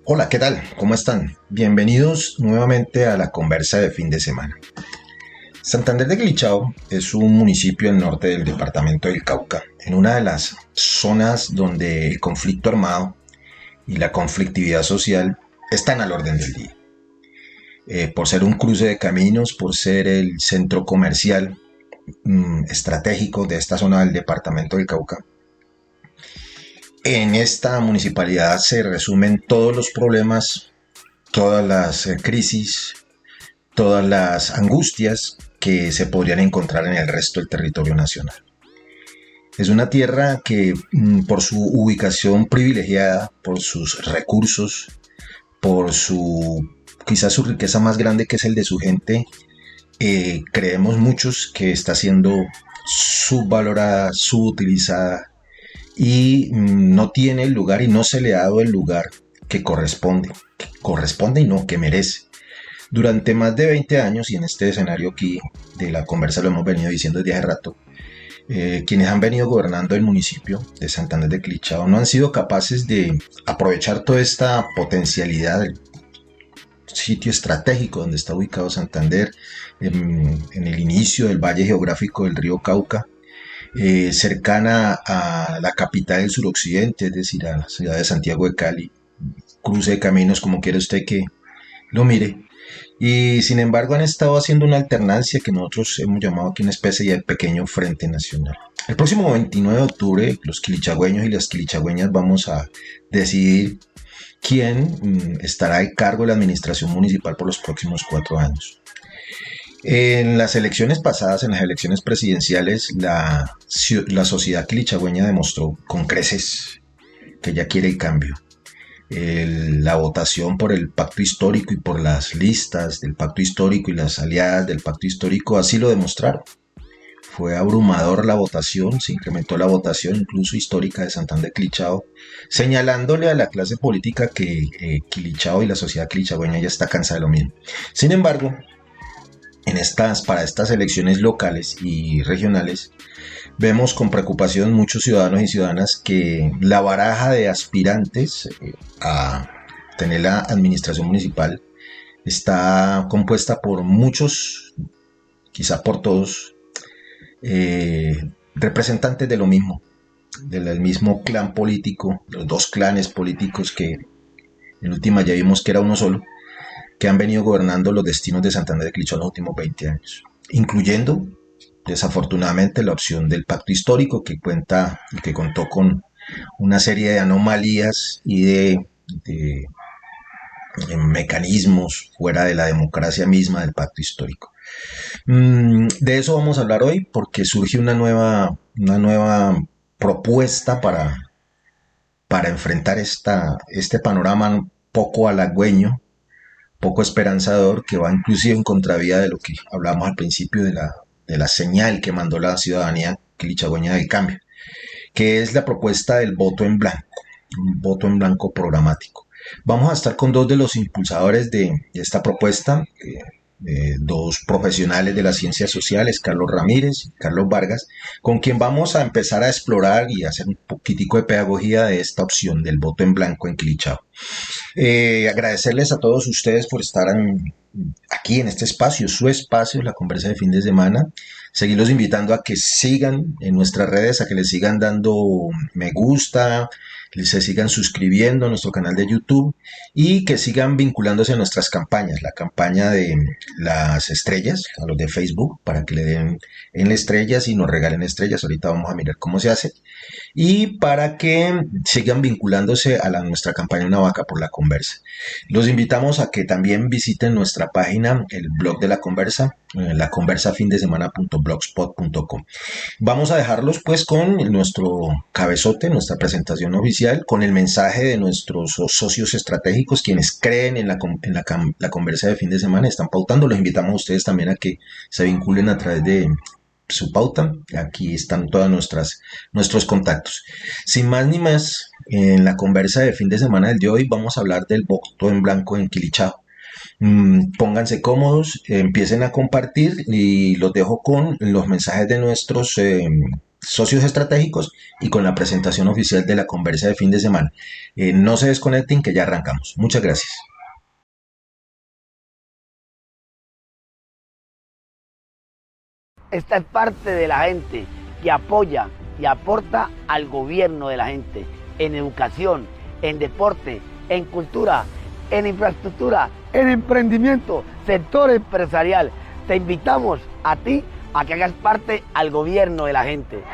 Hola, ¿qué tal? ¿Cómo están? Bienvenidos nuevamente a la conversa de fin de semana. Santander de Quilichao es un municipio al norte del departamento del Cauca, en una de las zonas donde el conflicto armado y la conflictividad social están al orden del día. Por ser un cruce de caminos, por ser el centro comercial estratégico de esta zona del departamento del Cauca, en esta municipalidad se resumen todos los problemas, todas las crisis, todas las angustias que se podrían encontrar en el resto del territorio nacional. Es una tierra que por su ubicación privilegiada, por sus recursos, por su quizás su riqueza más grande que es el de su gente, creemos muchos que está siendo subvalorada, subutilizada y no tiene el lugar y no se le ha dado el lugar que corresponde y no que merece. Durante más de 20 años, y en este escenario aquí de la conversa lo hemos venido diciendo desde hace rato, quienes han venido gobernando el municipio de Santander de Quilichao no han sido capaces de aprovechar toda esta potencialidad del sitio estratégico donde está ubicado Santander, en el inicio del valle geográfico del río Cauca, cercana a la capital del suroccidente, es decir, a la ciudad de Santiago de Cali, cruce de caminos como quiera usted que lo mire. Y sin embargo han estado haciendo una alternancia que nosotros hemos llamado aquí una especie de pequeño frente nacional. El próximo 29 de octubre los quilichagüeños y las quilichagüeñas vamos a decidir quién estará a cargo de la administración municipal por los próximos 4 años. En las elecciones pasadas, en las elecciones presidenciales, la sociedad quilichagüeña demostró con creces que ya quiere el cambio. La votación por el pacto histórico y por las listas del pacto histórico y las aliadas del pacto histórico así lo demostraron. Fue abrumador la votación, se incrementó la votación incluso histórica de Santander de Quilichao, señalándole a la clase política que Quilichao y la sociedad quilichagüeña ya está cansada de lo mismo. Sin embargo, para estas elecciones locales y regionales, vemos con preocupación muchos ciudadanos y ciudadanas que la baraja de aspirantes a tener la administración municipal está compuesta por muchos, quizá por todos, representantes de lo mismo, del mismo clan político, los dos clanes políticos que en última ya vimos que era uno solo, que han venido gobernando los destinos de Santander de Quilichao en los últimos 20 años, incluyendo desafortunadamente la opción del pacto histórico que cuenta y que contó con una serie de anomalías y de mecanismos fuera de la democracia misma del pacto histórico. De eso vamos a hablar hoy porque surge una nueva propuesta para enfrentar este panorama poco halagüeño, poco esperanzador, que va inclusive en contravía de lo que hablábamos al principio de la señal que mandó la ciudadanía quilichagüeña del cambio, que es la propuesta del voto en blanco, un voto en blanco programático. Vamos a estar con dos de los impulsadores de esta propuesta, dos profesionales de las ciencias sociales, Carlos Ramírez y Carlos Vargas, con quien vamos a empezar a explorar y hacer un poquitico de pedagogía de esta opción del voto en blanco en Quilichao. Agradecerles a todos ustedes por estar aquí en este espacio, su espacio, la conversa de fin de semana. Seguirlos invitando a que sigan en nuestras redes, a que les sigan dando me gusta, se sigan suscribiendo a nuestro canal de YouTube y que sigan vinculándose a nuestras campañas. La campaña de las estrellas, a los de Facebook, para que le den en estrellas y nos regalen estrellas. Ahorita vamos a mirar cómo se hace y para que sigan vinculándose a nuestra campaña Una Vaca por la Conversa. Los invitamos a que también visiten nuestra página, el blog de la conversa, laconversafindessemana.blogspot.com. Vamos a dejarlos pues con nuestro cabezote, nuestra presentación oficial, con el mensaje de nuestros socios estratégicos, quienes creen en la conversa de fin de semana, están pautando. Los invitamos a ustedes también a que se vinculen a través de su pauta. Aquí están todos nuestros contactos. Sin más ni más, en la conversa de fin de semana del día de hoy vamos a hablar del voto en blanco en Quilichao. Pónganse cómodos, empiecen a compartir y los dejo con los mensajes de nuestros socios estratégicos y con la presentación oficial de la conversa de fin de semana. No se desconecten que ya arrancamos. Muchas gracias. Esta es parte de la gente que apoya y aporta al gobierno de la gente en educación, en deporte, en cultura, en infraestructura, en emprendimiento, sector empresarial. Te invitamos a ti a que hagas parte al gobierno de la gente.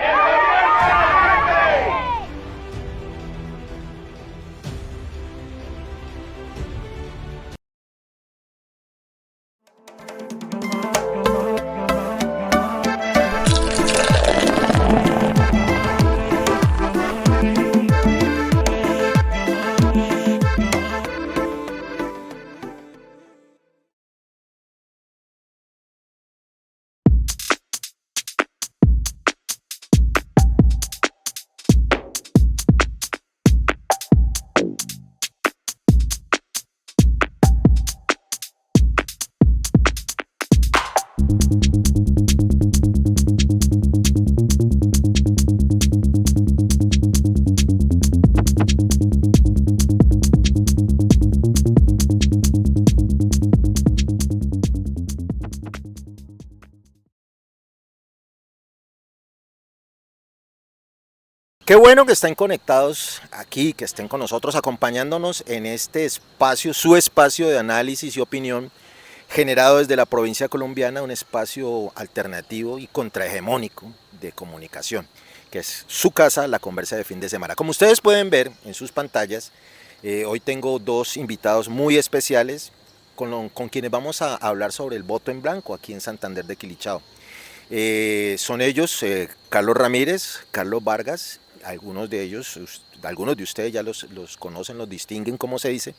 Qué bueno que estén conectados aquí, que estén con nosotros acompañándonos en este espacio, su espacio de análisis y opinión generado desde la provincia colombiana, un espacio alternativo y contrahegemónico de comunicación, que es su casa, la conversa de fin de semana. Como ustedes pueden ver en sus pantallas, hoy tengo dos invitados muy especiales con quienes vamos a hablar sobre el voto en blanco aquí en Santander de Quilichao. Son ellos Carlos Ramírez, Carlos Vargas, algunos de ellos, algunos de ustedes ya los conocen, los distinguen, como se dice,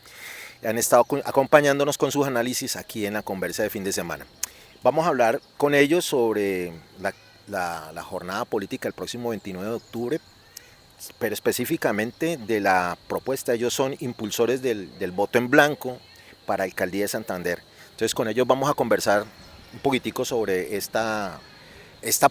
han estado acompañándonos con sus análisis aquí en la conversa de fin de semana. Vamos a hablar con ellos sobre la jornada política el próximo 29 de octubre, pero específicamente de la propuesta. Ellos son impulsores del voto en blanco para Alcaldía de Santander. Entonces con ellos vamos a conversar un poquitico sobre esta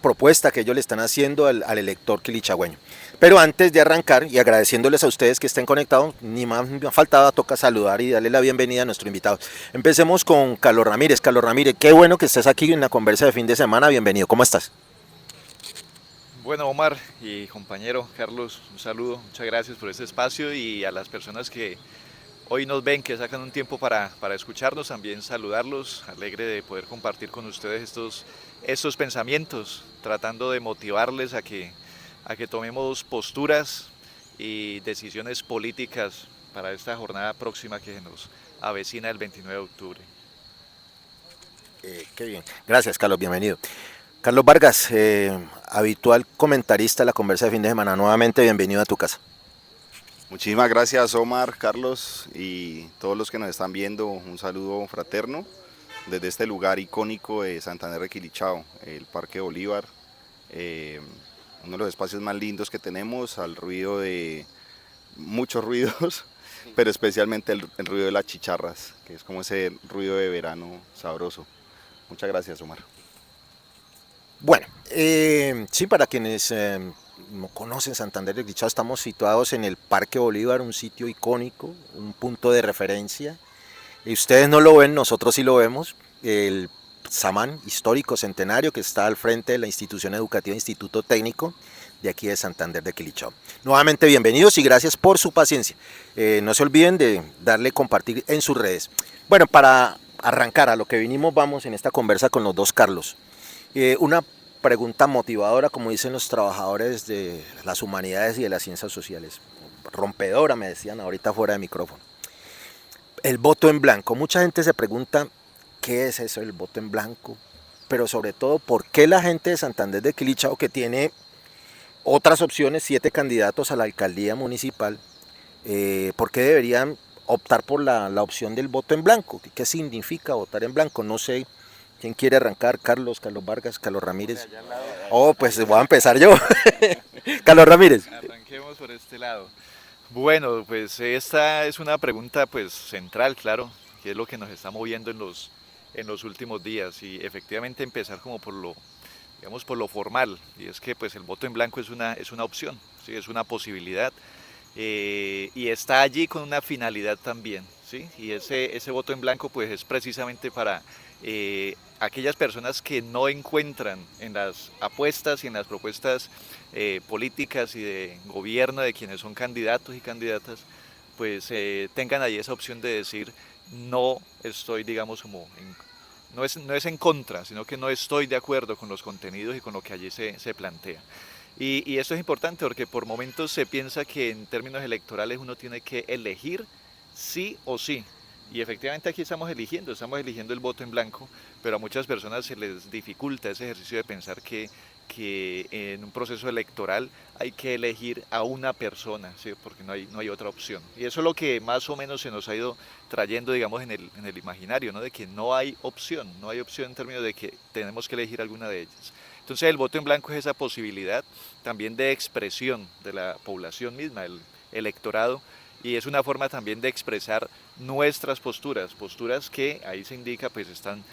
propuesta que ellos le están haciendo al elector quilichagüeño. Pero antes de arrancar y agradeciéndoles a ustedes que estén conectados, ni más me faltaba, toca saludar y darle la bienvenida a nuestro invitado. Empecemos con Carlos Ramírez. Carlos Ramírez, qué bueno que estés aquí en la conversa de fin de semana, bienvenido, ¿cómo estás? Bueno, Omar y compañero Carlos, un saludo, muchas gracias por este espacio y a las personas que hoy nos ven, que sacan un tiempo para escucharnos, también saludarlos, alegre de poder compartir con ustedes estos pensamientos, tratando de motivarles a que tomemos posturas y decisiones políticas para esta jornada próxima que se nos avecina el 29 de octubre. Qué bien, gracias Carlos, bienvenido. Carlos Vargas, habitual comentarista de la conversa de fin de semana, nuevamente bienvenido a tu casa. Muchísimas gracias Omar, Carlos y todos los que nos están viendo, un saludo fraterno desde este lugar icónico de Santander de Quilichao, el Parque Bolívar, uno de los espacios más lindos que tenemos, al ruido de muchos ruidos, pero especialmente el ruido de las chicharras, que es como ese ruido de verano sabroso. Muchas gracias Omar. Bueno, sí, para quienes no conocen Santander de Quilichao, estamos situados en el Parque Bolívar, un sitio icónico, un punto de referencia. Y ustedes no lo ven, nosotros sí lo vemos, el Samán histórico centenario que está al frente de la institución educativa Instituto Técnico de aquí de Santander de Quilichao. Nuevamente bienvenidos y gracias por su paciencia. No se olviden de darle compartir en sus redes. Bueno, para arrancar a lo que vinimos, vamos en esta conversa con los dos Carlos. Una pregunta motivadora, como dicen los trabajadores de las humanidades y de las ciencias sociales. Rompedora, me decían ahorita fuera de micrófono. El voto en blanco. Mucha gente se pregunta qué es eso, el voto en blanco. Pero sobre todo, ¿por qué la gente de Santander de Quilichao, que tiene otras opciones, 7 candidatos a la alcaldía municipal, por qué deberían optar por la opción del voto en blanco? ¿Qué significa votar en blanco? No sé. ¿Quién quiere arrancar? Carlos Vargas, Carlos Ramírez. Oh, pues voy a empezar yo. Carlos Ramírez. Arranquemos por este lado. Bueno, pues esta es una pregunta pues central, claro, que es lo que nos está moviendo en los últimos días y efectivamente empezar como por digamos, por lo formal, y es que pues el voto en blanco es una opción, ¿sí? Es una posibilidad, y está allí con una finalidad también, ¿sí? Y ese voto en blanco pues es precisamente para aquellas personas que no encuentran en las apuestas y en las propuestas políticas y de gobierno de quienes son candidatos y candidatas, pues tengan ahí esa opción de decir no estoy, digamos, no es en contra, sino que no estoy de acuerdo con los contenidos y con lo que allí se plantea. Y esto es importante porque por momentos se piensa que en términos electorales uno tiene que elegir sí o sí. Y efectivamente aquí estamos eligiendo el voto en blanco, pero a muchas personas se les dificulta ese ejercicio de pensar que en un proceso electoral hay que elegir a una persona, ¿sí? Porque no hay otra opción. Y eso es lo que más o menos se nos ha ido trayendo, digamos, en el imaginario, ¿no? De que no hay opción en términos de que tenemos que elegir alguna de ellas. Entonces el voto en blanco es esa posibilidad también de expresión de la población misma, el electorado, y es una forma también de expresar nuestras posturas que ahí se indica pues están,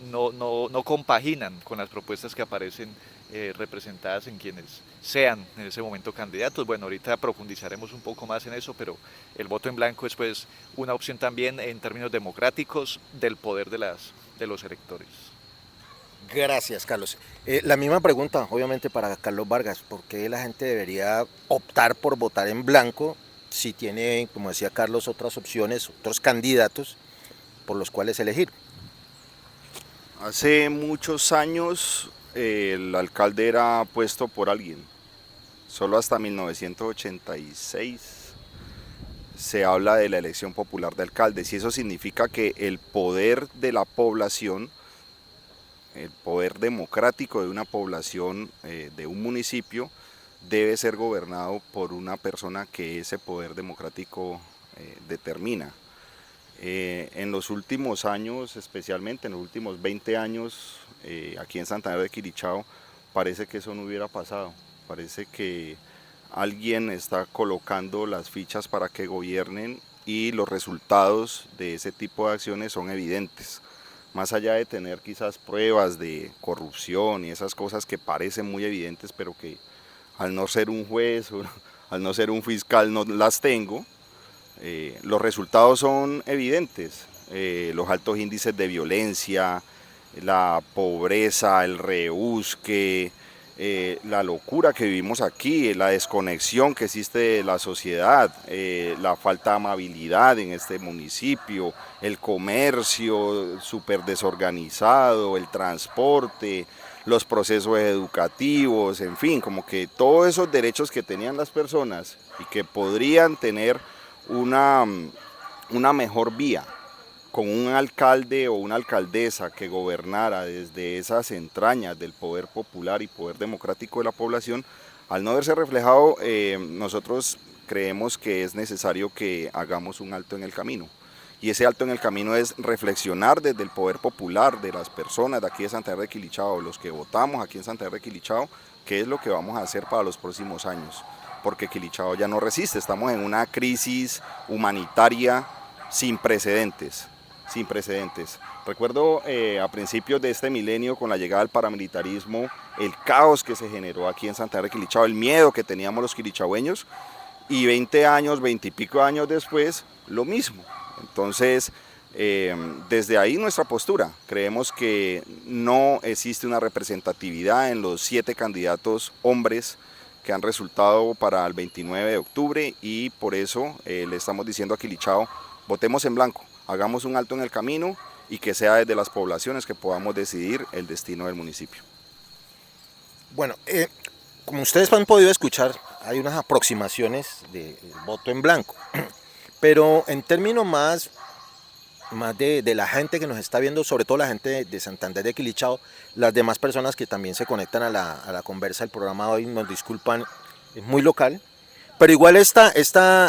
no compaginan con las propuestas que aparecen representadas en quienes sean en ese momento candidatos. Bueno, ahorita profundizaremos un poco más en eso, pero el voto en blanco es pues una opción también en términos democráticos del poder de los electores. Gracias, Carlos. La misma pregunta, obviamente, para Carlos Vargas. ¿Por qué la gente debería optar por votar en blanco si tiene, como decía Carlos, otras opciones, otros candidatos por los cuales elegir? Hace muchos años el alcalde era puesto por alguien. Solo hasta 1986 se habla de la elección popular de alcaldes y eso significa que el poder de la población, el poder democrático de una población, de un municipio, debe ser gobernado por una persona que ese poder democrático determina. En los últimos años, especialmente en los últimos 20 años, aquí en Santander de Quilichao, parece que eso no hubiera pasado. Parece que alguien está colocando las fichas para que gobiernen y los resultados de ese tipo de acciones son evidentes. Más allá de tener quizás pruebas de corrupción y esas cosas que parecen muy evidentes, pero que al no ser un juez o al no ser un fiscal no las tengo, los resultados son evidentes. Los altos índices de violencia, la pobreza, el rebusque, la locura que vivimos aquí, la desconexión que existe de la sociedad, la falta de amabilidad en este municipio, el comercio súper desorganizado, el transporte, los procesos educativos, en fin, como que todos esos derechos que tenían las personas y que podrían tener una mejor vía con un alcalde o una alcaldesa que gobernara desde esas entrañas del poder popular y poder democrático de la población, al no verse reflejado, nosotros creemos que es necesario que hagamos un alto en el camino. Y ese alto en el camino es reflexionar desde el poder popular de las personas de aquí de Santander de Quilichao, los que votamos aquí en Santander de Quilichao, qué es lo que vamos a hacer para los próximos años. Porque Quilichao ya no resiste, estamos en una crisis humanitaria sin precedentes. Sin precedentes. Recuerdo a principios de este milenio, con la llegada del paramilitarismo, el caos que se generó aquí en Santander de Quilichao, el miedo que teníamos los quilichahueños, y 20 años, 20 y pico años después, lo mismo. Entonces, desde ahí nuestra postura, creemos que no existe una representatividad en los 7 candidatos hombres que han resultado para el 29 de octubre y por eso le estamos diciendo a Quilichao, votemos en blanco. Hagamos un alto en el camino y que sea desde las poblaciones que podamos decidir el destino del municipio. Bueno, como ustedes han podido escuchar, hay unas aproximaciones de voto en blanco, pero en términos más de la gente que nos está viendo, sobre todo la gente de Santander de Quilichao, las demás personas que también se conectan a la conversa del programa de hoy, nos disculpan, es muy local. Pero igual esta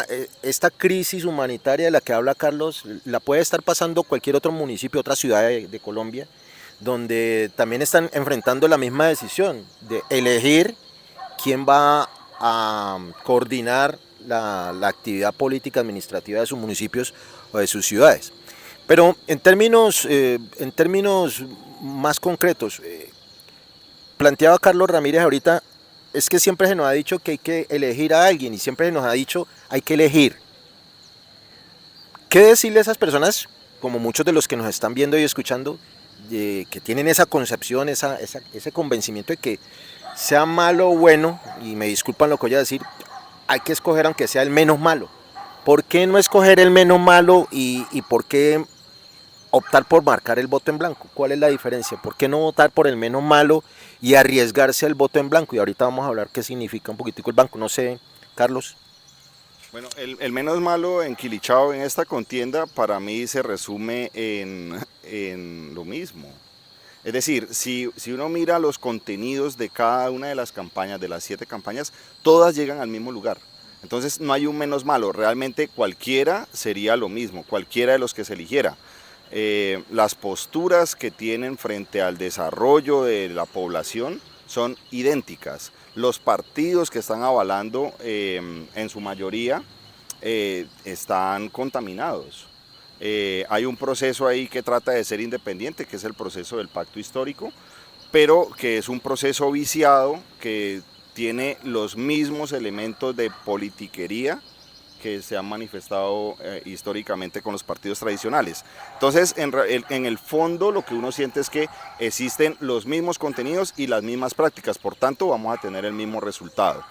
crisis humanitaria de la que habla Carlos, la puede estar pasando cualquier otro municipio, otra ciudad de Colombia, donde también están enfrentando la misma decisión de elegir quién va a coordinar la actividad política administrativa de sus municipios o de sus ciudades. Pero en términos más concretos, planteaba Carlos Ramírez ahorita, es que siempre se nos ha dicho que hay que elegir a alguien y siempre se nos ha dicho hay que elegir. ¿Qué decirle a esas personas, como muchos de los que nos están viendo y escuchando, que tienen esa concepción, ese convencimiento de que sea malo o bueno, y me disculpan lo que voy a decir, hay que escoger aunque sea el menos malo? ¿Por qué no escoger el menos malo y por qué optar por marcar el voto en blanco? ¿Cuál es la diferencia? ¿Por qué no votar por el menos malo y arriesgarse al voto en blanco? Y ahorita vamos a hablar qué significa un poquitico el blanco. No sé, Carlos. Bueno, el menos malo en Quilichao en esta contienda para mí se resume en lo mismo. Es decir, si uno mira los contenidos de cada una de las campañas, de las 7 campañas, todas llegan al mismo lugar. Entonces no hay un menos malo, realmente cualquiera sería lo mismo, cualquiera de los que se eligiera. Las posturas que tienen frente al desarrollo de la población son idénticas. Los partidos que están avalando en su mayoría están contaminados. Hay un proceso ahí que trata de ser independiente, que es el proceso del pacto histórico, pero que es un proceso viciado que tiene los mismos elementos de politiquería que se han manifestado históricamente con los partidos tradicionales. Entonces, en el fondo lo que uno siente es que existen los mismos contenidos y las mismas prácticas, por tanto vamos a tener el mismo resultado.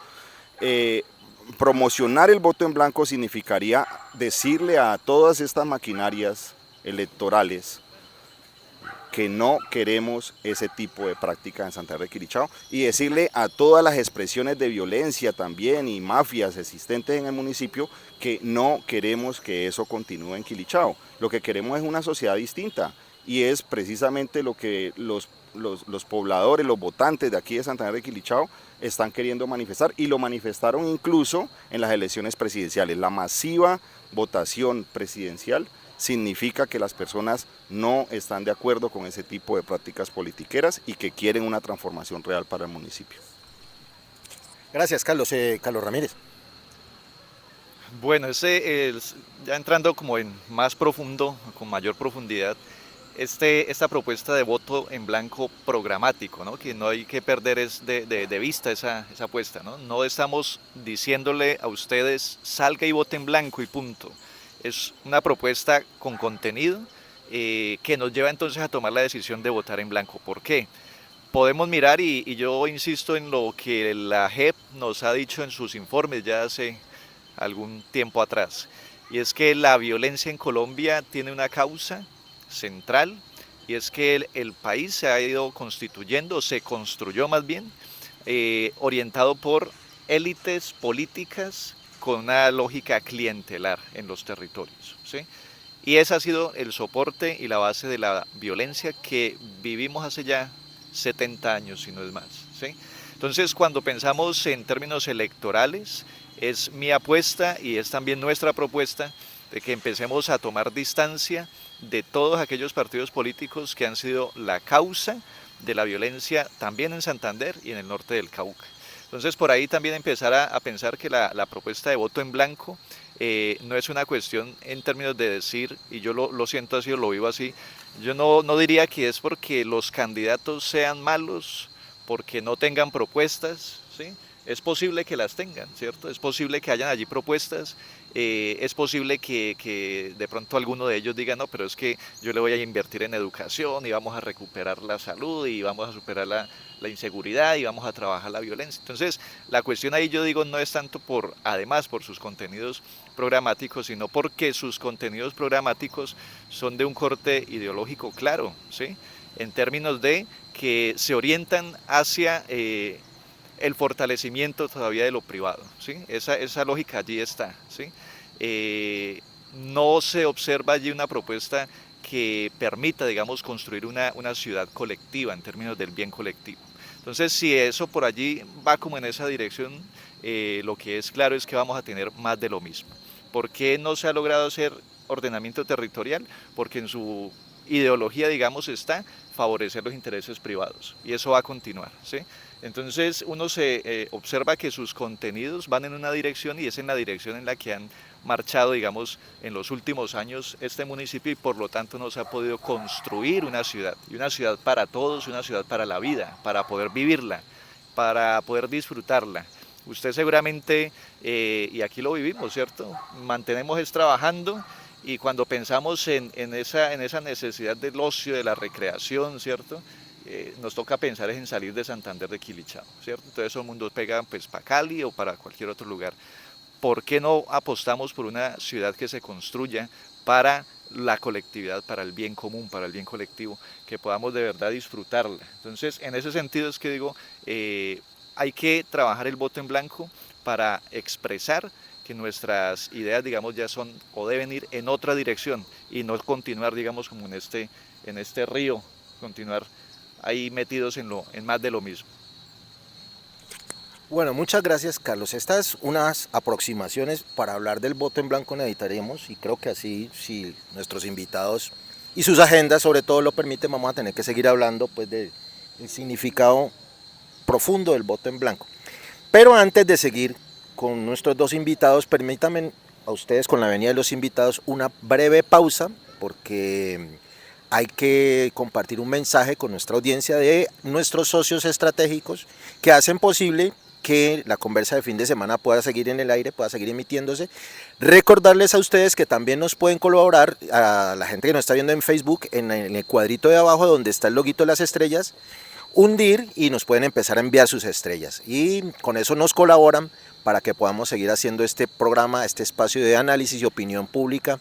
Promocionar el voto en blanco significaría decirle a todas estas maquinarias electorales que no queremos ese tipo de práctica en Santander de Quilichao y decirle a todas las expresiones de violencia también y mafias existentes en el municipio que no queremos que eso continúe en Quilichao. Lo que queremos es una sociedad distinta y es precisamente lo que los pobladores, los votantes de aquí de Santander de Quilichao están queriendo manifestar y lo manifestaron incluso en las elecciones presidenciales. La masiva votación presidencial significa que las personas no están de acuerdo con ese tipo de prácticas politiqueras y que quieren una transformación real para el municipio. Gracias, Carlos. Carlos Ramírez. Bueno, ya entrando como en más profundo, con mayor profundidad, esta propuesta de voto en blanco programático, ¿no? Que no hay que perder de vista esa apuesta, ¿no? No estamos diciéndole a ustedes salga y vote en blanco y punto. Es una propuesta con contenido que nos lleva entonces a tomar la decisión de votar en blanco. ¿Por qué? Podemos mirar, y yo insisto en lo que la JEP nos ha dicho en sus informes ya hace algún tiempo atrás, y es que la violencia en Colombia tiene una causa central, y es que el país se ha ido constituyendo, se construyó más bien, orientado por élites políticas con una lógica clientelar en los territorios, ¿sí? Y ese ha sido el soporte y la base de la violencia que vivimos hace ya 70 años, si no es más, ¿sí? Entonces, cuando pensamos en términos electorales, es mi apuesta y es también nuestra propuesta de que empecemos a tomar distancia de todos aquellos partidos políticos que han sido la causa de la violencia también en Santander y en el norte del Cauca. Entonces, por ahí también empezar a pensar que la propuesta de voto en blanco no es una cuestión en términos de decir, y yo lo siento así o lo vivo así, yo no diría que es porque los candidatos sean malos, porque no tengan propuestas, ¿sí? Es posible que las tengan, ¿cierto? Es posible que hayan allí propuestas, es posible que de pronto alguno de ellos diga, no, pero es que yo le voy a invertir en educación y vamos a recuperar la salud y vamos a superar la inseguridad y vamos a trabajar la violencia. Entonces, la cuestión ahí yo digo no es tanto además por sus contenidos programáticos, sino porque sus contenidos programáticos son de un corte ideológico claro, ¿sí? En términos de que se orientan hacia el fortalecimiento todavía de lo privado, ¿sí? Esa lógica allí está, ¿sí? No se observa allí una propuesta que permita, digamos, construir una ciudad colectiva en términos del bien colectivo. Entonces, si eso por allí va como en esa dirección, lo que es claro es que vamos a tener más de lo mismo. ¿Por qué no se ha logrado hacer ordenamiento territorial? Porque en su ideología, digamos, está favorecer los intereses privados, y eso va a continuar, ¿sí? Entonces uno se observa que sus contenidos van en una dirección y es en la dirección en la que han marchado, digamos, en los últimos años este municipio, y por lo tanto no se ha podido construir una ciudad, y una ciudad para todos, una ciudad para la vida, para poder vivirla, para poder disfrutarla. Usted seguramente, y aquí lo vivimos, ¿cierto? Mantenemos trabajando, y cuando pensamos en esa necesidad del ocio, de la recreación, ¿cierto? Nos toca pensar en salir de Santander de Quilichao, ¿cierto? Entonces todo el mundo pega pues para Cali o para cualquier otro lugar. ¿Por qué no apostamos por una ciudad que se construya para la colectividad, para el bien común, para el bien colectivo, que podamos de verdad disfrutarla? Entonces, en ese sentido es que digo, hay que trabajar el voto en blanco para expresar que nuestras ideas, digamos, ya son o deben ir en otra dirección y no continuar, digamos, como en este río, continuar ahí metidos en más de lo mismo. Bueno, muchas gracias, Carlos. Estas unas aproximaciones para hablar del voto en blanco necesitaremos, y creo que así, si nuestros invitados y sus agendas sobre todo lo permiten, vamos a tener que seguir hablando pues del significado profundo del voto en blanco. Pero antes de seguir con nuestros dos invitados, permítanme a ustedes, con la venida de los invitados, una breve pausa, porque hay que compartir un mensaje con nuestra audiencia de nuestros socios estratégicos que hacen posible que la conversa de fin de semana pueda seguir en el aire, pueda seguir emitiéndose. Recordarles a ustedes que también nos pueden colaborar, a la gente que nos está viendo en Facebook, en el cuadrito de abajo donde está el loguito de las estrellas, hundir, y nos pueden empezar a enviar sus estrellas. Y con eso nos colaboran para que podamos seguir haciendo este programa, este espacio de análisis y opinión pública,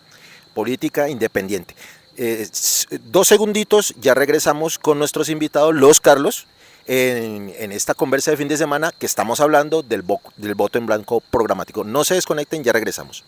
política independiente. 2 segunditos, ya regresamos con nuestros invitados, los Carlos, en esta conversa de fin de semana que estamos hablando del voto en blanco programático. No se desconecten, ya regresamos.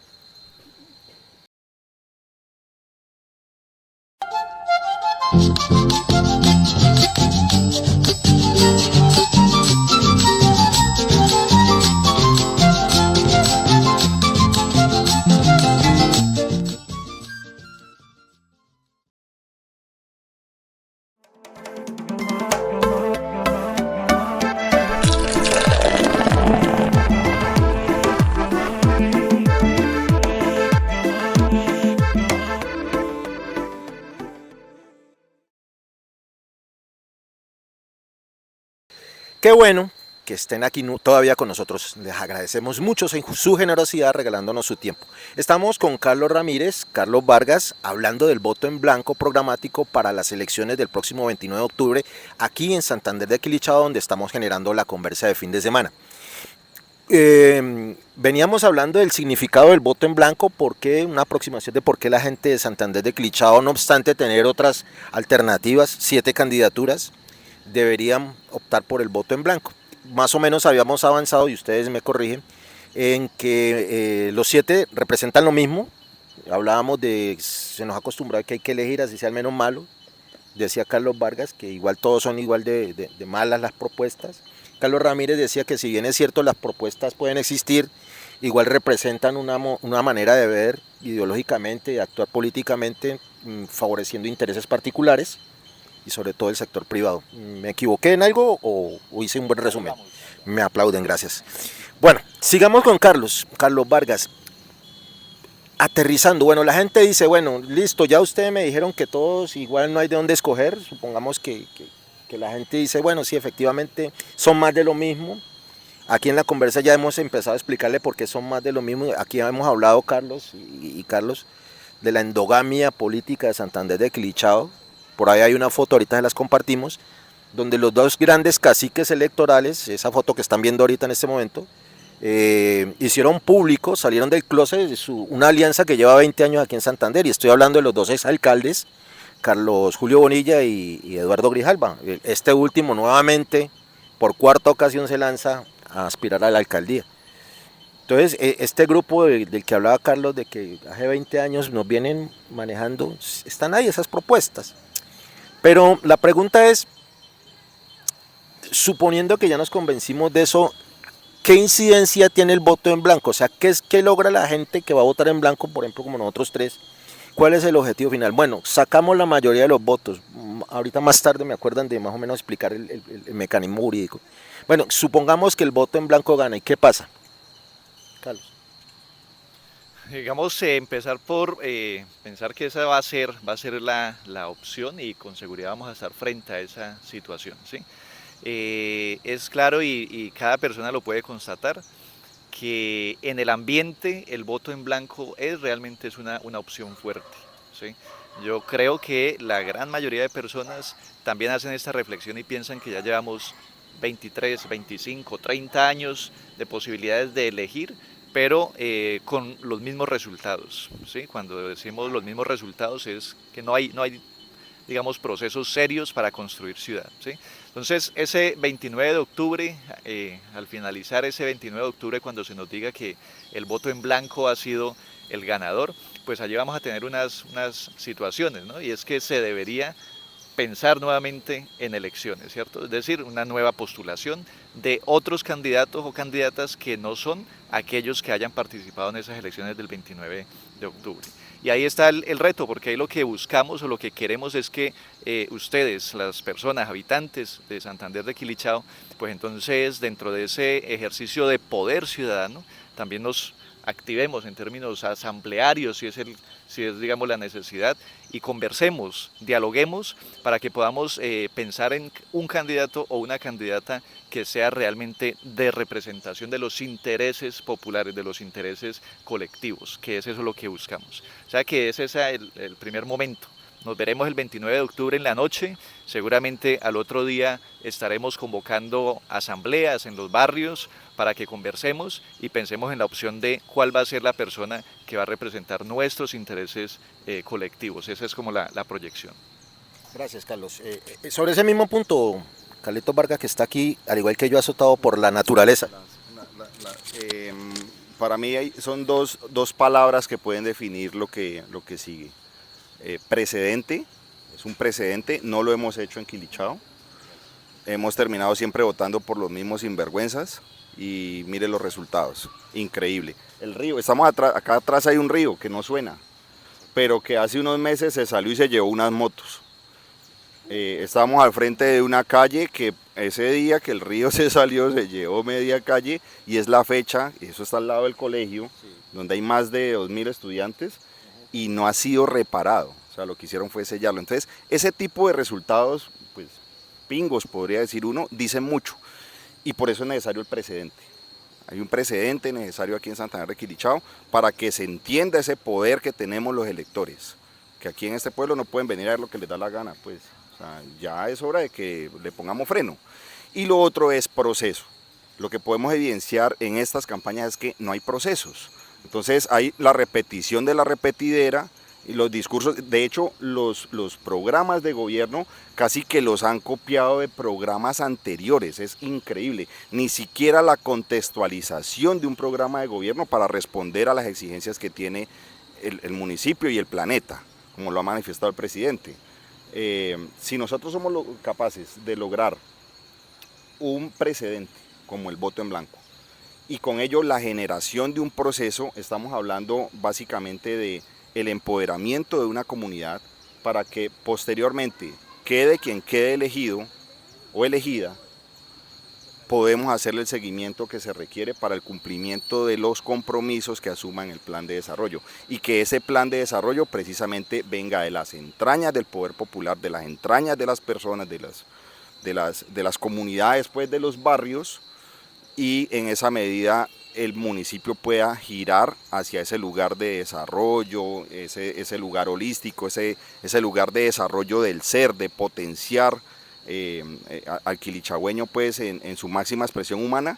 Qué bueno que estén aquí todavía con nosotros. Les agradecemos mucho su generosidad regalándonos su tiempo. Estamos con Carlos Ramírez, Carlos Vargas, hablando del voto en blanco programático para las elecciones del próximo 29 de octubre, aquí en Santander de Quilichao, donde estamos generando la conversa de fin de semana. Veníamos hablando del significado del voto en blanco, una aproximación de por qué la gente de Santander de Quilichao, no obstante tener otras alternativas, 7 candidaturas, deberían optar por el voto en blanco. Más o menos habíamos avanzado, y ustedes me corrigen, en que los 7 representan lo mismo. Hablábamos de, se nos ha acostumbrado que hay que elegir así sea el menos malo. Decía Carlos Vargas que igual todos son igual de malas las propuestas. Carlos Ramírez decía que si bien es cierto las propuestas pueden existir, igual representan una manera de ver ideológicamente, de actuar políticamente, favoreciendo intereses particulares y sobre todo el sector privado. ¿Me equivoqué en algo o hice un buen resumen? Me aplauden, gracias. Bueno, sigamos con Carlos Vargas. Aterrizando, bueno, la gente dice, bueno, listo, ya ustedes me dijeron que todos igual no hay de dónde escoger. Supongamos que la gente dice, bueno, sí, efectivamente son más de lo mismo. Aquí en la conversa ya hemos empezado a explicarle por qué son más de lo mismo. Aquí hemos hablado, Carlos y Carlos, de la endogamia política de Santander de Quilichao. Por ahí hay una foto, ahorita se las compartimos, donde los 2 grandes caciques electorales, esa foto que están viendo ahorita en este momento, hicieron público, salieron del closet de una alianza que lleva 20 años aquí en Santander, y estoy hablando de los 2 exalcaldes, Carlos Julio Bonilla y Eduardo Grijalva. Este último nuevamente, por 4ª ocasión, se lanza a aspirar a la alcaldía. Entonces, este grupo del que hablaba Carlos, de que hace 20 años nos vienen manejando, están ahí esas propuestas. Pero la pregunta es, suponiendo que ya nos convencimos de eso, ¿qué incidencia tiene el voto en blanco? O sea, ¿qué logra la gente que va a votar en blanco, por ejemplo, como nosotros 3? ¿Cuál es el objetivo final? Bueno, sacamos la mayoría de los votos. Ahorita más tarde me acuerdan de más o menos explicar el mecanismo jurídico. Bueno, supongamos que el voto en blanco gana. ¿Y qué pasa, Carlos? Digamos, empezar por pensar que esa va a ser la opción y con seguridad vamos a estar frente a esa situación, ¿sí? Es claro y cada persona lo puede constatar que en el ambiente el voto en blanco realmente es una opción fuerte, ¿sí? Yo creo que la gran mayoría de personas también hacen esta reflexión y piensan que ya llevamos 23, 25, 30 años de posibilidades de elegir, pero con los mismos resultados, ¿sí? Cuando decimos los mismos resultados es que no hay digamos, procesos serios para construir ciudad, ¿sí? Entonces, ese 29 de octubre, al finalizar ese 29 de octubre, cuando se nos diga que el voto en blanco ha sido el ganador, pues allí vamos a tener unas situaciones, ¿no? Y es que se debería pensar nuevamente en elecciones, ¿cierto? Es decir, una nueva postulación de otros candidatos o candidatas que no son aquellos que hayan participado en esas elecciones del 29 de octubre. Y ahí está el reto, porque ahí lo que buscamos o lo que queremos es que ustedes, las personas habitantes de Santander de Quilichao, pues entonces dentro de ese ejercicio de poder ciudadano, también nos activemos en términos asamblearios, si es digamos la necesidad, y conversemos, dialoguemos para que podamos pensar en un candidato o una candidata que sea realmente de representación de los intereses populares, de los intereses colectivos, que es eso lo que buscamos. O sea que ese es el primer momento. Nos veremos el 29 de octubre en la noche, seguramente al otro día estaremos convocando asambleas en los barrios para que conversemos y pensemos en la opción de cuál va a ser la persona que va a representar nuestros intereses colectivos. Esa es como la proyección. Gracias, Carlos. Sobre ese mismo punto, Carlitos Vargas, que está aquí, al igual que yo, azotado por la naturaleza. Para mí son dos palabras que pueden definir lo que sigue. Precedente, es un precedente, no lo hemos hecho en Quilichao. Hemos terminado siempre votando por los mismos sinvergüenzas y mire los resultados, increíble. El río, estamos acá atrás hay un río que no suena, pero que hace unos meses se salió y se llevó unas motos. Estábamos al frente de una calle que ese día que el río se salió se llevó media calle y es la fecha, y eso está al lado del colegio, sí, donde hay más de 2000 estudiantes y no ha sido reparado, o sea, lo que hicieron fue sellarlo. Entonces, ese tipo de resultados, pues pingos podría decir uno, dicen mucho y por eso es necesario el precedente. Hay un precedente necesario aquí en Santander de Quilichao para que se entienda ese poder que tenemos los electores, que aquí en este pueblo no pueden venir a ver lo que les da la gana, pues, o sea, ya es hora de que le pongamos freno. Y lo otro es proceso. Lo que podemos evidenciar en estas campañas es que no hay procesos. Entonces hay la repetición de la repetidera y los discursos, de hecho los programas de gobierno casi que los han copiado de programas anteriores, es increíble. Ni siquiera la contextualización de un programa de gobierno para responder a las exigencias que tiene el municipio y el planeta, como lo ha manifestado el presidente. Si nosotros somos capaces de lograr un precedente como el voto en blanco, y con ello la generación de un proceso, estamos hablando básicamente de el empoderamiento de una comunidad para que posteriormente quede quien quede elegido o elegida, podemos hacerle el seguimiento que se requiere para el cumplimiento de los compromisos que asuman el plan de desarrollo y que ese plan de desarrollo precisamente venga de las entrañas del poder popular, de las entrañas de las personas, de las comunidades, pues, de los barrios, y en esa medida el municipio pueda girar hacia ese lugar de desarrollo, ese lugar holístico, ese lugar de desarrollo del ser, de potenciar al quilichagüeño, pues, en su máxima expresión humana.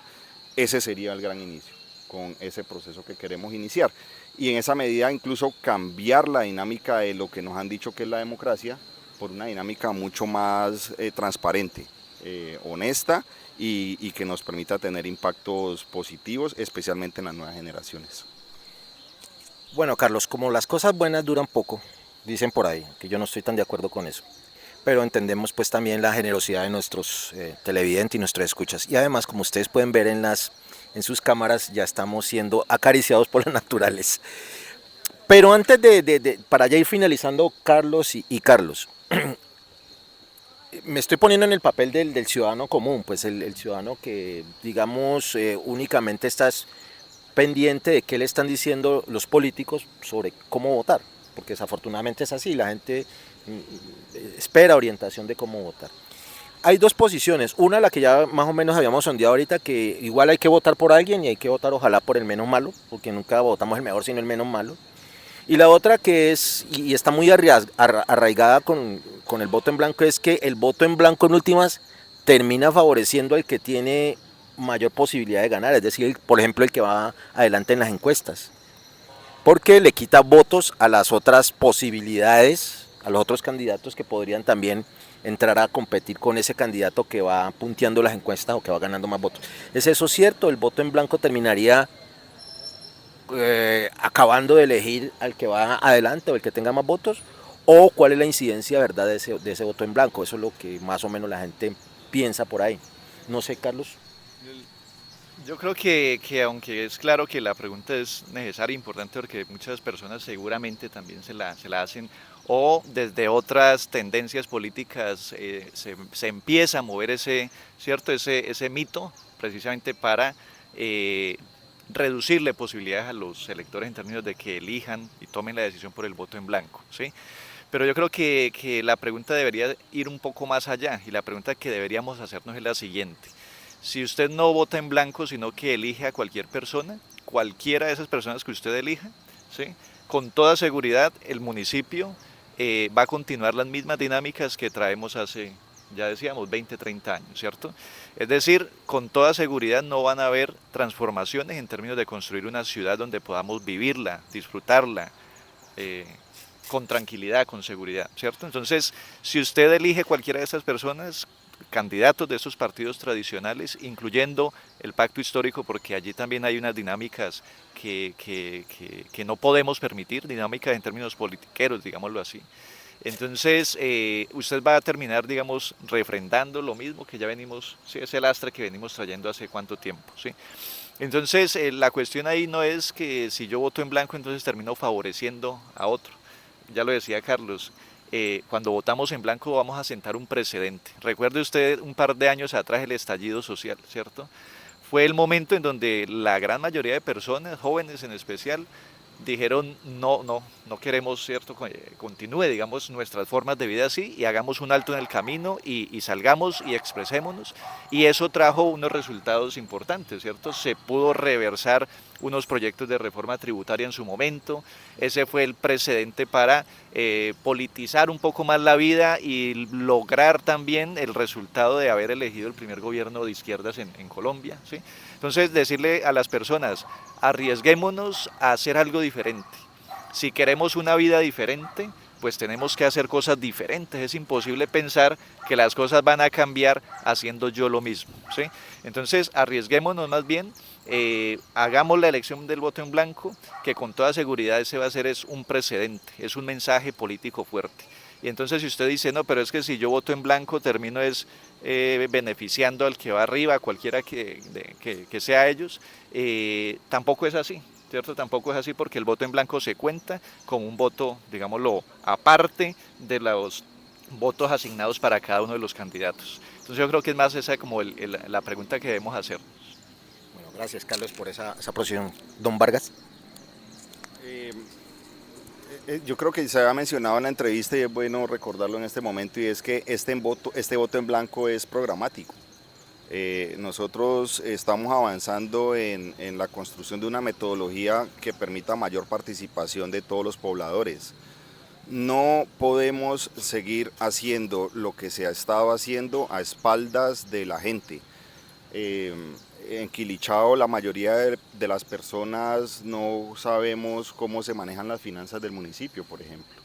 Ese sería el gran inicio, con ese proceso que queremos iniciar. Y en esa medida incluso cambiar la dinámica de lo que nos han dicho que es la democracia por una dinámica mucho más transparente, honesta y que nos permita tener impactos positivos, especialmente en las nuevas generaciones. Bueno, Carlos, como las cosas buenas duran poco, dicen por ahí, que yo no estoy tan de acuerdo con eso, pero entendemos pues también la generosidad de nuestros televidentes y nuestros escuchas, y además, como ustedes pueden ver en sus cámaras, ya estamos siendo acariciados por la naturaleza. Pero antes para ya ir finalizando, Carlos y Carlos, me estoy poniendo en el papel del ciudadano común, pues el ciudadano que, digamos, únicamente estás pendiente de qué le están diciendo los políticos sobre cómo votar, porque desafortunadamente es así, la gente espera orientación de cómo votar. Hay dos posiciones, una la que ya más o menos habíamos sondeado ahorita, que igual hay que votar por alguien y hay que votar ojalá por el menos malo, porque nunca votamos el mejor sino el menos malo. Y la otra que es, y está muy arraigada con el voto en blanco, es que el voto en blanco en últimas termina favoreciendo al que tiene mayor posibilidad de ganar, es decir, por ejemplo, el que va adelante en las encuestas, porque le quita votos a las otras posibilidades, a los otros candidatos que podrían también entrar a competir con ese candidato que va punteando las encuestas o que va ganando más votos. ¿Es eso cierto? ¿El voto en blanco terminaría acabando de elegir al que va adelante o el que tenga más votos? ¿O cuál es la incidencia, verdad, de ese voto en blanco? Eso es lo que más o menos la gente piensa por ahí. No sé, Carlos. Yo creo que aunque es claro que la pregunta es necesaria e importante porque muchas personas seguramente también se la hacen o desde otras tendencias políticas se empieza a mover ¿cierto? Ese mito precisamente para reducirle posibilidades a los electores en términos de que elijan y tomen la decisión por el voto en blanco, ¿sí? Pero yo creo que la pregunta debería ir un poco más allá y la pregunta que deberíamos hacernos es la siguiente. Si usted no vota en blanco, sino que elige a cualquier persona, cualquiera de esas personas que usted elija, ¿sí? Con toda seguridad el municipio va a continuar las mismas dinámicas que traemos hace, ya decíamos, 20, 30 años, ¿cierto? Es decir, con toda seguridad no van a haber transformaciones en términos de construir una ciudad donde podamos vivirla, disfrutarla, con tranquilidad, con seguridad, ¿cierto? Entonces, si usted elige cualquiera de estas personas, candidatos de estos partidos tradicionales, incluyendo el pacto histórico, porque allí también hay unas dinámicas que no podemos permitir, dinámicas en términos politiqueros, digámoslo así. Entonces, usted va a terminar, digamos, refrendando lo mismo que ya venimos, ¿sí? Ese lastre que venimos trayendo hace cuánto tiempo, ¿sí? Entonces, la cuestión ahí no es que si yo voto en blanco, entonces termino favoreciendo a otro. Ya lo decía Carlos, cuando votamos en blanco vamos a sentar un precedente. Recuerde usted un par de años atrás el estallido social, ¿cierto? Fue el momento en donde la gran mayoría de personas, jóvenes en especial, dijeron no queremos, ¿cierto? Continúe, digamos, nuestras formas de vida así y hagamos un alto en el camino y salgamos y expresémonos. Y eso trajo unos resultados importantes, ¿cierto? Se pudo reversar unos proyectos de reforma tributaria en su momento. Ese fue el precedente para politizar un poco más la vida y lograr también el resultado de haber elegido el primer gobierno de izquierdas en Colombia, ¿sí? Entonces, decirle a las personas, arriesguémonos a hacer algo diferente. Si queremos una vida diferente, pues tenemos que hacer cosas diferentes. Es imposible pensar que las cosas van a cambiar haciendo yo lo mismo, ¿sí? Entonces, arriesguémonos más bien, hagamos la elección del voto en blanco, que con toda seguridad ese va a ser es un precedente, es un mensaje político fuerte. Y entonces si usted dice, no, pero es que si yo voto en blanco termino beneficiando al que va arriba, cualquiera que sea ellos, tampoco es así, ¿cierto? Tampoco es así porque el voto en blanco se cuenta como un voto, digámoslo, aparte de los votos asignados para cada uno de los candidatos. Entonces yo creo que es más esa como la pregunta que debemos hacer. Bueno, gracias Carlos por esa posición. Don Vargas. Yo creo que se había mencionado en la entrevista y es bueno recordarlo en este momento, y es que este voto en blanco es programático. Nosotros estamos avanzando en la construcción de una metodología que permita mayor participación de todos los pobladores. No podemos seguir haciendo lo que se ha estado haciendo a espaldas de la gente. En Quilichao la mayoría de las personas no sabemos cómo se manejan las finanzas del municipio, por ejemplo.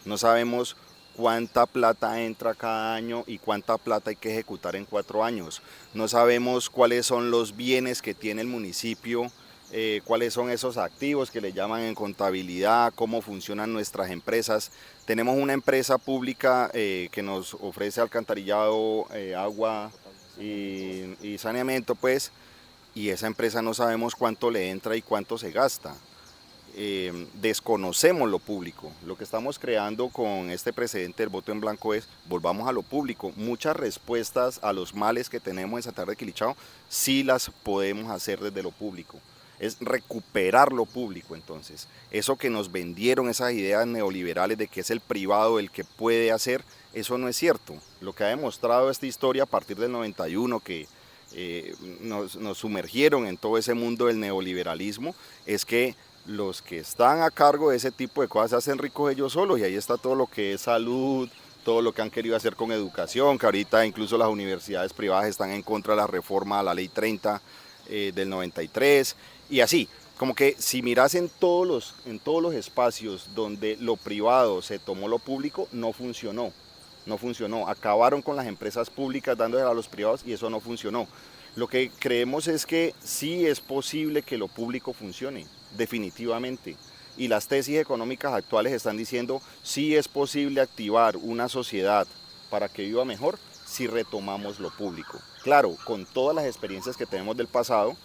No sabemos cuánta plata entra cada año y cuánta plata hay que ejecutar en 4 años. No sabemos cuáles son los bienes que tiene el municipio, cuáles son esos activos que le llaman en contabilidad, cómo funcionan nuestras empresas. Tenemos una empresa pública que nos ofrece alcantarillado, agua y saneamiento, pues, y esa empresa no sabemos cuánto le entra y cuánto se gasta. desconocemos lo público. Lo que estamos creando con este precedente del voto en blanco es, volvamos a lo público. Muchas respuestas a los males que tenemos en Santa Rosa de Quilichao sí las podemos hacer desde lo público. Es recuperar lo público. Entonces, eso que nos vendieron, esas ideas neoliberales de que es el privado el que puede hacer, eso no es cierto. Lo que ha demostrado esta historia a partir del 91, que nos sumergieron en todo ese mundo del neoliberalismo, es que los que están a cargo de ese tipo de cosas se hacen ricos ellos solos, y ahí está todo lo que es salud, todo lo que han querido hacer con educación, que ahorita incluso las universidades privadas están en contra de la reforma a la ley 30 del 93, y así, como que si miras en todos los espacios donde lo privado se tomó lo público, no funcionó, acabaron con las empresas públicas dándole a los privados y eso no funcionó. Lo que creemos es que sí es posible que lo público funcione, definitivamente. Y las tesis económicas actuales están diciendo sí es posible activar una sociedad para que viva mejor si retomamos lo público. Claro, con todas las experiencias que tenemos del pasado,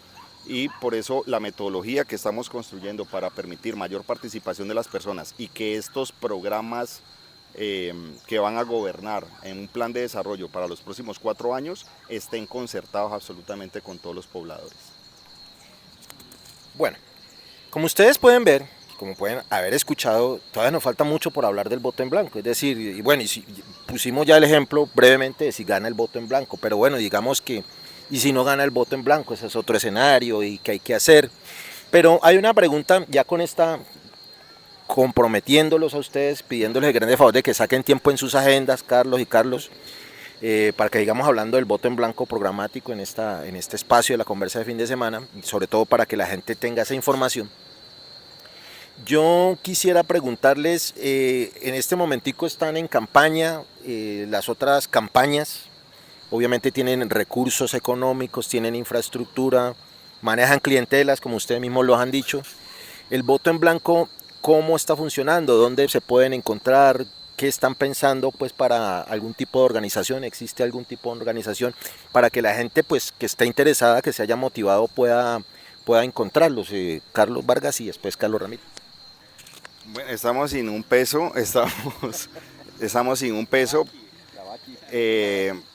y por eso la metodología que estamos construyendo para permitir mayor participación de las personas y que estos programas que van a gobernar en un plan de desarrollo para los próximos 4 años estén concertados absolutamente con todos los pobladores. Bueno, como ustedes pueden ver, como pueden haber escuchado, todavía nos falta mucho por hablar del voto en blanco. Es decir, y bueno, y si pusimos ya el ejemplo brevemente de si gana el voto en blanco, pero bueno, digamos que, y si no gana el voto en blanco, ese es otro escenario y qué hay que hacer. Pero hay una pregunta ya con esta, comprometiéndolos a ustedes, pidiéndoles el grande favor de que saquen tiempo en sus agendas, Carlos y Carlos, para que sigamos hablando del voto en blanco programático en este espacio de la conversa de fin de semana, y sobre todo para que la gente tenga esa información. Yo quisiera preguntarles, en este momentico están en campaña, las otras campañas obviamente tienen recursos económicos, tienen infraestructura, manejan clientelas, como ustedes mismos lo han dicho. El voto en blanco, ¿cómo está funcionando? ¿Dónde se pueden encontrar? ¿Qué están pensando pues para algún tipo de organización? ¿Existe algún tipo de organización para que la gente pues que esté interesada, que se haya motivado pueda encontrarlos? Carlos Vargas y después Carlos Ramírez. Bueno, estamos sin un peso, estamos sin un peso.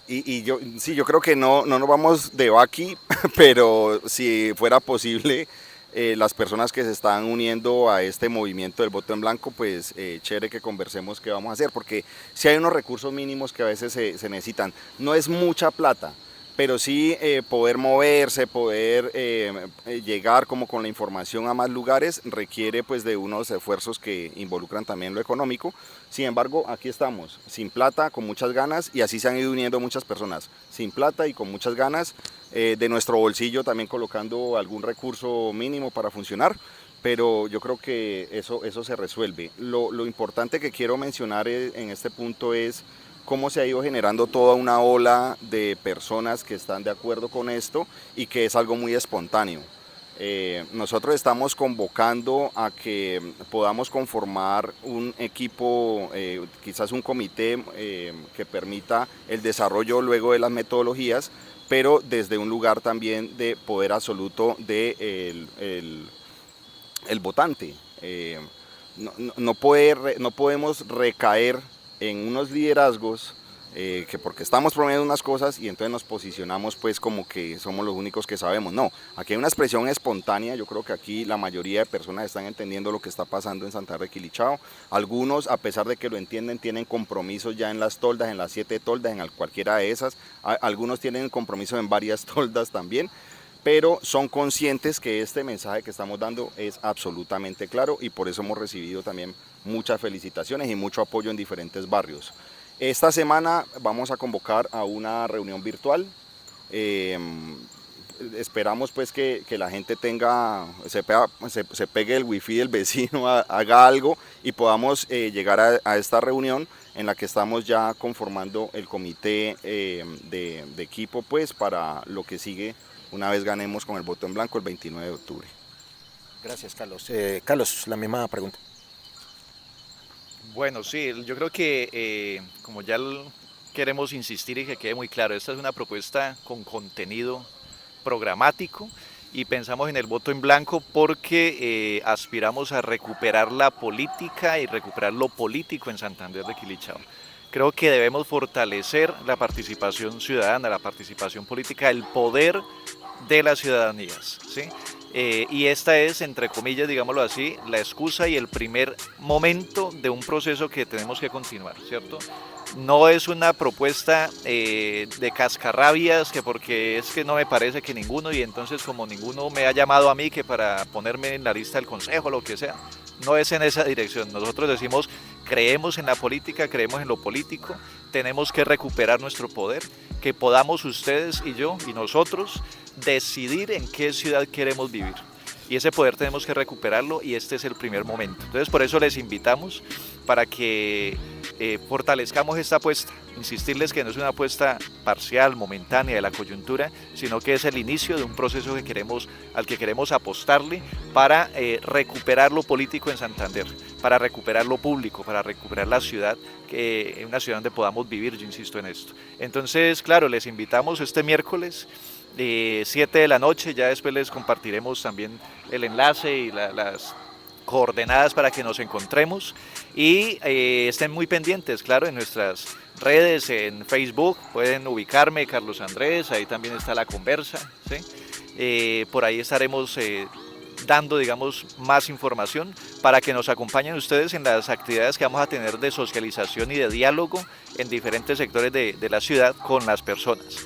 Yo creo que no nos vamos de vaqui, pero si fuera posible, las personas que se están uniendo a este movimiento del voto en blanco, pues chévere que conversemos qué vamos a hacer, porque si hay unos recursos mínimos que a veces se necesitan, no es mucha plata, pero sí poder moverse, poder llegar como con la información a más lugares requiere pues de unos esfuerzos que involucran también lo económico. Sin embargo, aquí estamos, sin plata, con muchas ganas, y así se han ido uniendo muchas personas, sin plata y con muchas ganas, de nuestro bolsillo también colocando algún recurso mínimo para funcionar, pero yo creo que eso se resuelve. Lo importante que quiero mencionar en este punto es cómo se ha ido generando toda una ola de personas que están de acuerdo con esto y que es algo muy espontáneo. Nosotros estamos convocando a que podamos conformar un equipo, quizás un comité que permita el desarrollo luego de las metodologías, pero desde un lugar también de poder absoluto del el votante. No podemos recaer en unos liderazgos que porque estamos promoviendo unas cosas y entonces nos posicionamos pues como que somos los únicos que sabemos. No, aquí hay una expresión espontánea. Yo creo que aquí la mayoría de personas están entendiendo lo que está pasando en Santa Rosa de Quilichao. Algunos, a pesar de que lo entienden, tienen compromisos ya en las toldas, en las 7 toldas, en cualquiera de esas. Algunos tienen compromisos en varias toldas también, pero son conscientes que este mensaje que estamos dando es absolutamente claro, y por eso hemos recibido también muchas felicitaciones y mucho apoyo en diferentes barrios. Esta semana vamos a convocar a una reunión virtual. Esperamos pues que la gente se pegue el wifi del vecino, haga algo y podamos llegar a esta reunión en la que estamos ya conformando el comité de equipo pues para lo que sigue una vez ganemos con el voto en blanco el 29 de octubre. Gracias, Carlos. Carlos, la misma pregunta. Bueno, sí, yo creo que como ya queremos insistir y que quede muy claro, esta es una propuesta con contenido programático y pensamos en el voto en blanco porque aspiramos a recuperar la política y recuperar lo político en Santander de Quilichao. Creo que debemos fortalecer la participación ciudadana, la participación política, el poder de las ciudadanías, ¿sí? Y esta es, entre comillas, digámoslo así, la excusa y el primer momento de un proceso que tenemos que continuar, ¿cierto? No es una propuesta de cascarrabias, que porque es que no me parece que ninguno, y entonces como ninguno me ha llamado a mí que para ponerme en la lista del consejo, lo que sea, no es en esa dirección. Nosotros decimos, creemos en la política, creemos en lo político, tenemos que recuperar nuestro poder, que podamos ustedes y yo y nosotros decidir en qué ciudad queremos vivir. Y ese poder tenemos que recuperarlo y este es el primer momento. Entonces por eso les invitamos para que fortalezcamos esta apuesta, insistirles que no es una apuesta parcial, momentánea de la coyuntura, sino que es el inicio de un proceso al que queremos apostarle para recuperar lo político en Santander, para recuperar lo público, para recuperar la ciudad, una ciudad donde podamos vivir, yo insisto en esto. Entonces, claro, les invitamos este miércoles, 7 de la noche, ya después les compartiremos también el enlace y las coordenadas para que nos encontremos y estén muy pendientes, claro, en nuestras redes, en Facebook, pueden ubicarme, Carlos Andrés, ahí también está la conversa, ¿sí? Por ahí estaremos dando, digamos, más información para que nos acompañen ustedes en las actividades que vamos a tener de socialización y de diálogo en diferentes sectores de la ciudad con las personas.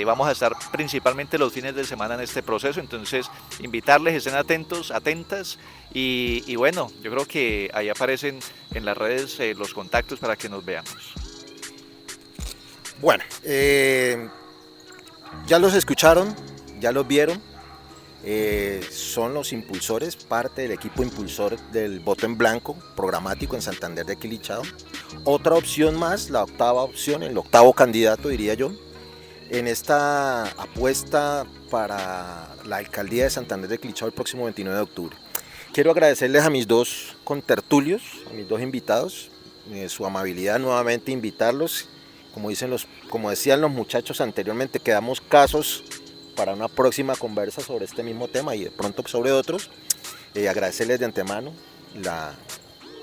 Vamos a estar principalmente los fines de semana en este proceso, entonces invitarles, estén atentos, atentas y bueno, yo creo que ahí aparecen en las redes los contactos para que nos veamos. Bueno, ya los escucharon, ya los vieron, son los impulsores, parte del equipo impulsor del voto en blanco programático en Santander de Quilichao. Otra opción más, la octava opción, el octavo candidato diría yo, en esta apuesta para la alcaldía de Santander de Quilichao el próximo 29 de octubre. Quiero agradecerles a mis dos contertulios, a mis dos invitados, su amabilidad nuevamente invitarlos. Como decían los muchachos anteriormente, quedamos casos para una próxima conversa sobre este mismo tema y de pronto sobre otros. Agradecerles de antemano la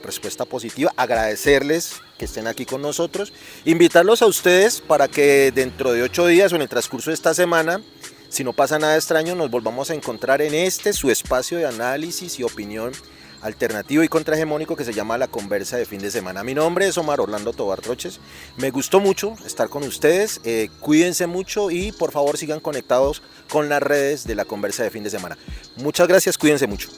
respuesta positiva, agradecerles que estén aquí con nosotros, invitarlos a ustedes para que dentro de 8 días o en el transcurso de esta semana, si no pasa nada extraño, nos volvamos a encontrar en su espacio de análisis y opinión alternativo y contrahegemónico que se llama La Conversa de Fin de Semana. Mi nombre es Omar Orlando Tobar Troches, me gustó mucho estar con ustedes, cuídense mucho y por favor sigan conectados con las redes de La Conversa de Fin de Semana. Muchas gracias, cuídense mucho.